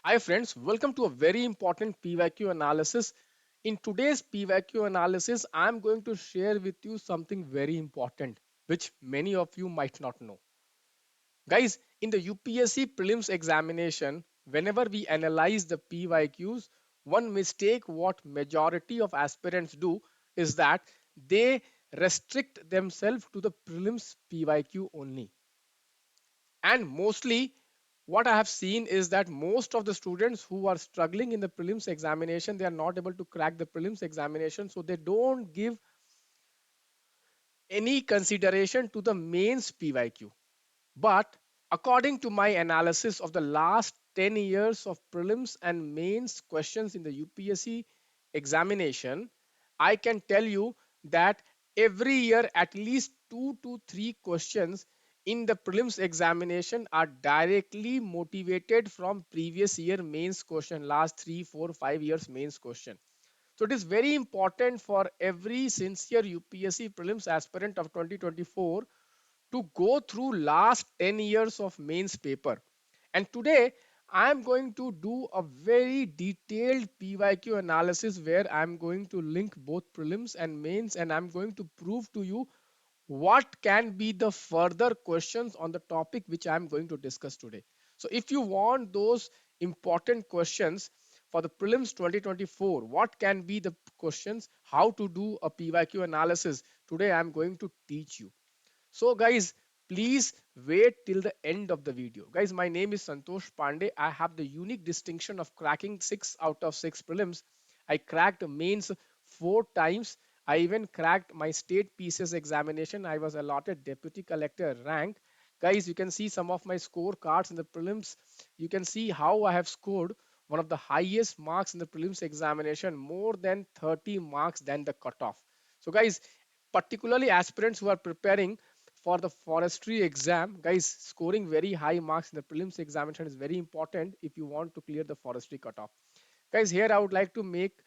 Hi friends, welcome to a very important PYQ analysis. In today's PYQ analysis, I'm going to share with you something very important which many of you might not know. Guys, in the UPSC prelims examination, whenever we analyze the PYQs, one mistake what majority of aspirants do is that they restrict themselves to the prelims PYQ only. And mostly what I have seen is that most of the students who are struggling in the prelims examination, they are not able to crack the prelims examination. So they don't give any consideration to the mains PYQ. But according to my analysis of the last 10 years of prelims and mains questions in the UPSC examination, I can tell you that every year at least 2 to 3 questions in the prelims examination are directly motivated from previous year mains question, last 3 4 5 years mains question. So it is very important for every sincere UPSC prelims aspirant of 2024 to go through last 10 years of mains paper. And today I am going to do a very detailed PYQ analysis where I am going to link both prelims and mains, and I'm going to prove to you what can be the further questions on the topic which I am going to discuss today. So if you want those important questions for the prelims 2024, what can be the questions, how to do a PYQ analysis, today I am going to teach you. So guys, please wait till the end of the video. Guys, my name is Santosh Pandey. I have the unique distinction of cracking 6 out of 6 prelims. I cracked mains 4 times. I even cracked my state PCS examination. I was allotted deputy collector rank. Guys, you can see some of my scorecards in the prelims. You can see how I have scored one of the highest marks in the prelims examination, more than 30 marks than the cutoff. So guys, particularly aspirants who are preparing for the forestry exam, guys, scoring very high marks in the prelims examination is very important if you want to clear the forestry cutoff. Guys, here I would like to make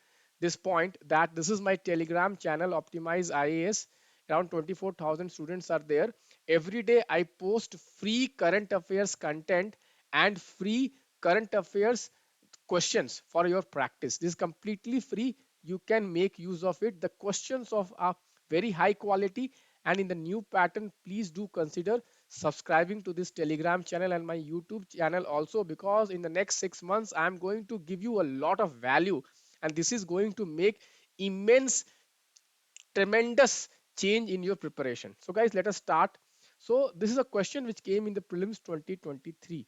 this point that this is my Telegram channel, Optimize IAS. Around 24,000 students are there. Every day I post free current affairs content and free current affairs questions for your practice. This is completely free. You can make use of it. The questions of are very high quality, and in the new pattern, please do consider subscribing to this Telegram channel and my YouTube channel also, because in the next 6 months I'm going to give you a lot of value, and this is going to make immense, tremendous change in your preparation. So guys, let us start. So this is a question which came in the prelims 2023.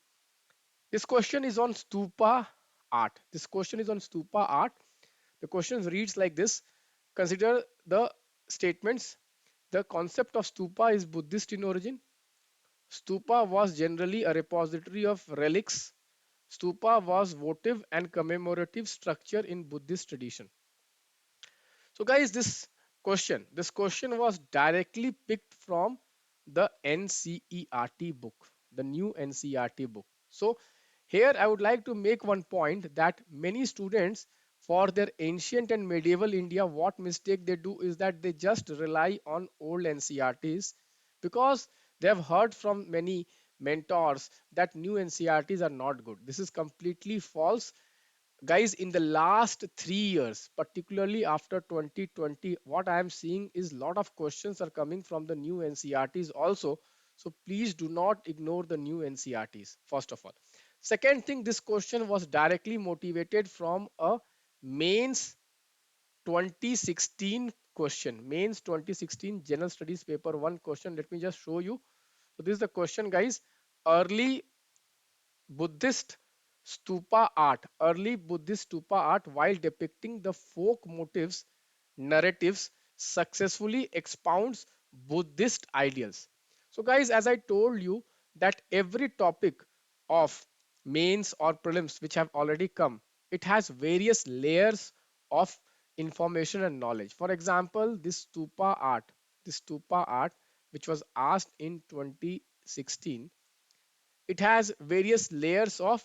This question is on stupa art. This question is on stupa art. The question reads like this. Consider the statements. The concept of stupa is Buddhist in origin. Stupa was generally a repository of relics. Stupa was votive and commemorative structure in Buddhist tradition. So guys, this question was directly picked from the NCERT book, the new NCERT book. So here I would like to make one point that many students, for their ancient and medieval India, what mistake they do is that they just rely on old NCERTs, because they have heard from many mentors that new NCERTs are not good. This is completely false. Guys, in the last 3 years, particularly after 2020, what I am seeing is a lot of questions are coming from the new NCRTs also. So please do not ignore the new NCRTs, first of all. Second thing, this question was directly motivated from a mains 2016 question, mains 2016 general studies paper 1 question. Let me just show you. So this is the question, guys. Early Buddhist stupa art, early Buddhist stupa art, while depicting the folk motifs, narratives, successfully expounds Buddhist ideals. So, guys, as I told you, that every topic of mains or prelims which have already come, it has various layers of information and knowledge. For example, this stupa art, which was asked in 2016, it has various layers of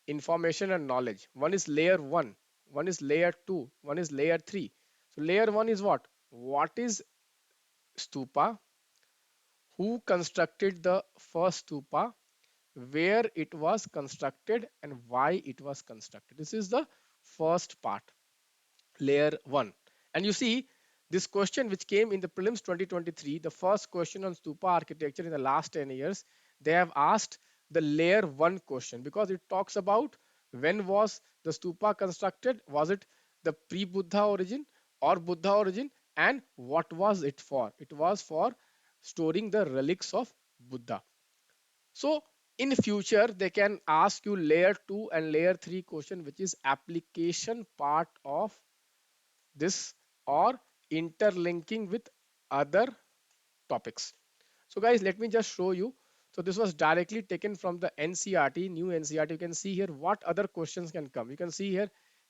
information and knowledge. One is layer 1, one is layer 2, one is layer 3. So layer 1 is what is stupa, who constructed the first stupa, where it was constructed and why it was constructed. This is the first part, layer 1. And you see this question which came in the prelims 2023, the first question on stupa architecture in the last 10 years, they have asked the layer 1 question because it talks about when was the stupa constructed, was it the pre-Buddha origin or Buddha origin, and what was it for? It was for storing the relics of Buddha. So in future they can ask you layer 2 and layer 3 question, which is application part of this or interlinking with other topics. So guys, let me just show you. So this was directly taken from the NCRT, new NCRT. You can see here what other questions can come. You can see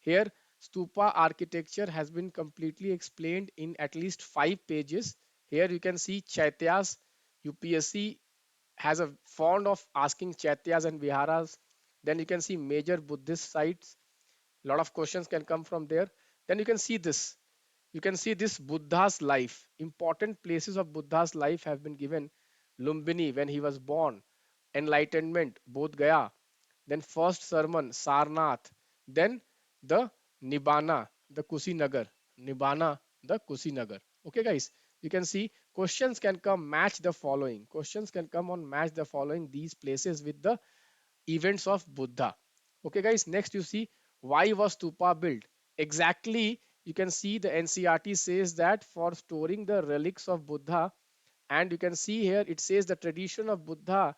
here stupa architecture has been completely explained in at least 5 pages. Here you can see Chaityas. UPSC has a fond of asking Chaityas and Viharas. Then you can see major Buddhist sites. A lot of questions can come from there. Then you can see this. You can see this Buddha's life. Important places of Buddha's life have been given. Lumbini, when he was born. Enlightenment, Bodh Gaya. Then first sermon, Sarnath. Then the Nibbana, the Kusinagar. Nibbana, the Kusinagar. Okay, guys. You can see questions can come match the following. Questions can come on match the following these places with the events of Buddha. Okay, guys, next you see why was Stupa built? Exactly, you can see the NCRT says that for storing the relics of Buddha, and you can see here it says the tradition of Buddha,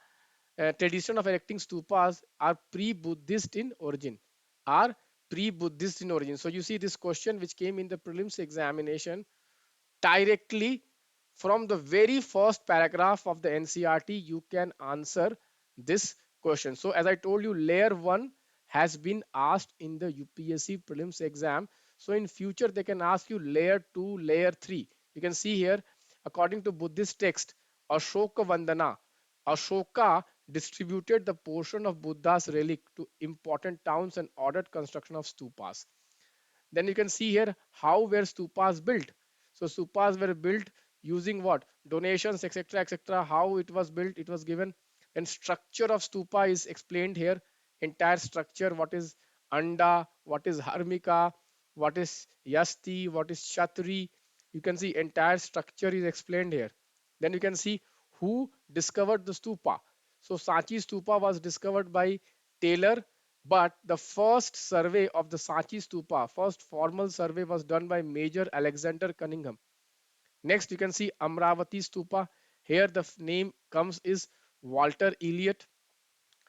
tradition of erecting stupas are pre-Buddhist in origin. Are pre-Buddhist in origin. So you see this question which came in the prelims examination directly from the very first paragraph of the NCRT, you can answer this question. So as I told you, layer 1 has been asked in the UPSC prelims exam. So in future, they can ask you layer 2, layer 3. You can see here, according to Buddhist text, Ashoka Vandana, Ashoka distributed the portion of Buddha's relic to important towns and ordered construction of stupas. Then you can see here how were stupas built. So stupas were built using what? Donations, etc., etc. How it was built, it was given. Then structure of stupa is explained here. Entire structure, what is Anda, what is Harmika, what is Yasti, what is Chatri. You can see entire structure is explained here. Then you can see who discovered the stupa. So Sanchi stupa was discovered by Taylor, but the first survey of the Sanchi Stupa, first formal survey was done by Major Alexander Cunningham. Next, you can see Amravati Stupa. Here the name comes is Walter Elliot.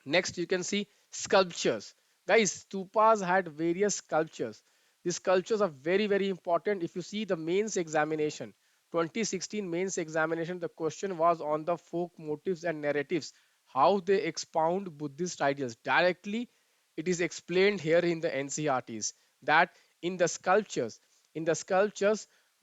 Next, you can see sculptures. Guys, stupas had various sculptures. These sculptures are very, very important. If you see the mains examination, 2016 mains examination, the question was on the folk motifs and narratives, how they expound Buddhist ideas. Directly, it is explained here in the NCRTs that in the sculptures,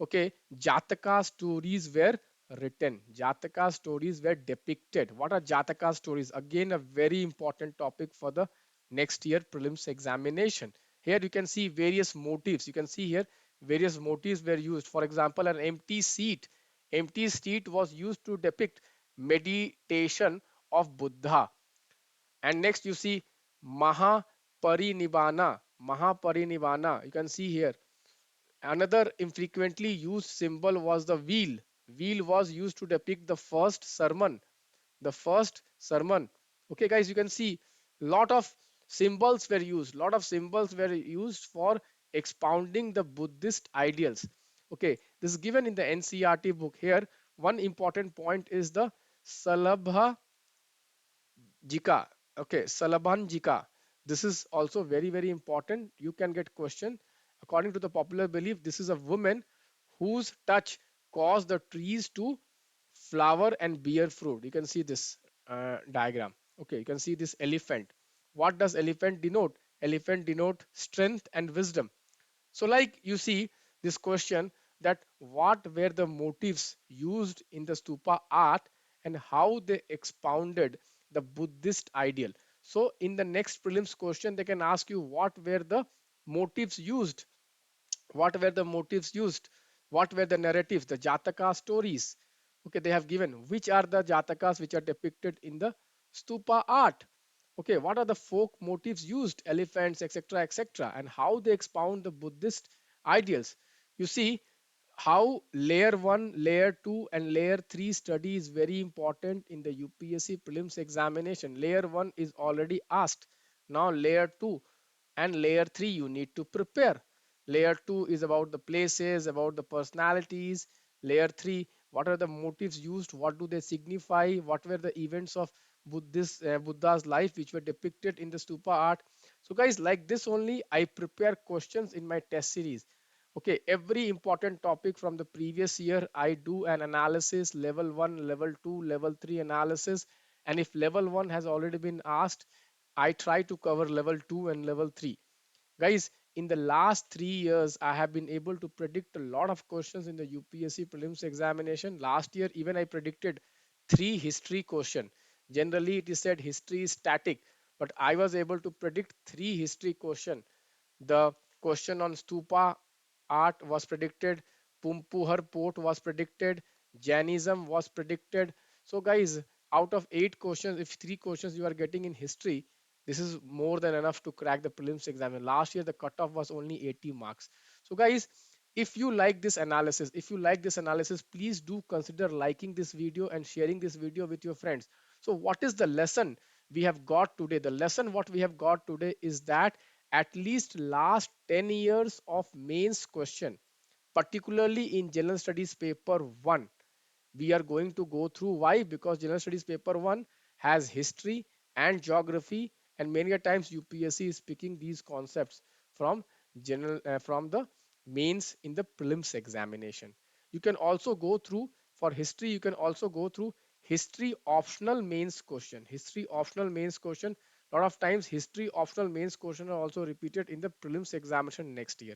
okay, Jataka stories were written. Jataka stories were depicted. What are Jataka stories? Again, a very important topic for the next year prelims examination. Here you can see various motifs. You can see here various motifs were used. For example, an empty seat. Empty seat was used to depict meditation of Buddha. And next you see Mahaparinibbana. Mahaparinibbana. You can see here another infrequently used symbol was the wheel. Wheel was used to depict the first sermon. The first sermon. Okay, guys, you can see lot of symbols were used. Lot of symbols were used for expounding the Buddhist ideals. Okay, this is given in the NCRT book. Here, one important point is the Salabha Jika. Okay, Salaban Jika. This is also very, very important. You can get question. According to the popular belief, this is a woman whose touch caused the trees to flower and bear fruit. You can see this diagram. Okay, you can see this elephant. What does elephant denote? Elephant denote strength and wisdom. So, like you see this question that what were the motifs used in the stupa art and how they expounded the Buddhist ideal. So, in the next prelims question, they can ask you what were the motifs used, what were the motifs used, what were the narratives, the Jataka stories. Okay, they have given which are the Jatakas which are depicted in the stupa art. Okay, what are the folk motifs used, elephants, etc., etc., and how they expound the Buddhist ideals. You see how layer 1, layer 2, and layer 3 study is very important in the UPSC prelims examination. Layer 1 is already asked. Now layer 2 and layer 3 you need to prepare. Layer 2 is about the places, about the personalities. Layer 3, what are the motifs used, what do they signify, what were the events of Buddha's life which were depicted in the stupa art. So guys, like this only I prepare questions in my test series. Okay, every important topic from the previous year I do an analysis, level 1, level 2, level 3 analysis, and if level 1 has already been asked, I try to cover level 2 and level 3. Guys, in the last 3 years, I have been able to predict a lot of questions in the UPSC prelims examination. Last year, even I predicted three history question. Generally, it is said history is static, but I was able to predict three history question. The question on stupa art was predicted, Pumpuhar port was predicted, Jainism was predicted. So, guys, out of 8 questions, if 3 questions you are getting in history, this is more than enough to crack the prelims exam. And last year, the cutoff was only 80 marks. So, guys, if you like this analysis, please do consider liking this video and sharing this video with your friends. So, what is the lesson we have got today? The lesson what we have got today is that at least last 10 years of mains question, particularly in general studies paper 1, we are going to go through. Why? Because general studies paper 1 has history and geography, and many a times UPSC is picking these concepts from from the mains in the prelims examination. You can also go through, for history you can also go through history optional mains question. History optional mains question, a lot of times history optional mains question are also repeated in the prelims examination next year.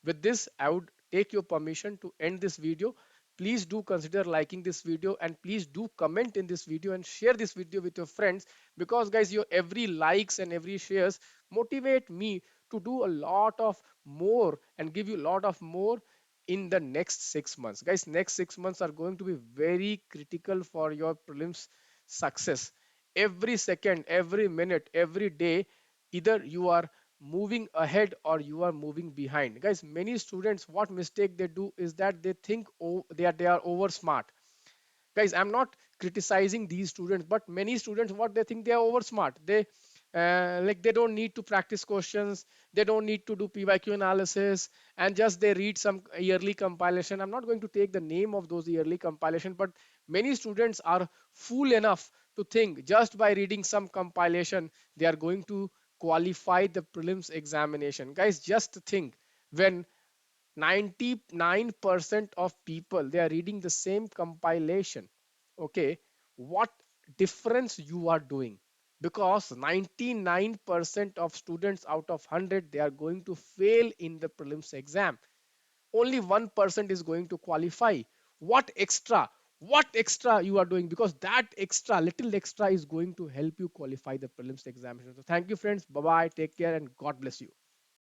With this, I would take your permission to end this video. Please do consider liking this video, and please do comment in this video and share this video with your friends, because guys, your every likes and every shares motivate me to do a lot of more and give you a lot of more in the next 6 months. Guys, next 6 months are going to be very critical for your prelims success. Every second, every minute, every day, either you are moving ahead or you are moving behind. Guys, many students, what mistake they do is that they think, oh, they are over smart. Guys, I'm not criticizing these students, but many students, what they think, they are over smart. They like they don't need to practice questions, they don't need to do PYQ analysis, and just they read some yearly compilation. I'm not going to take the name of those yearly compilation, but many students are fool enough to think just by reading some compilation they are going to qualify the prelims examination. Guys, just think, when 99% of people they are reading the same compilation, okay, what difference you are doing? Because 99% of students out of 100 they are going to fail in the prelims exam. Only 1% is going to qualify. What extra you are doing? Because that extra, little extra, is going to help you qualify the prelims examination. So thank you friends, bye bye, take care, and God bless you.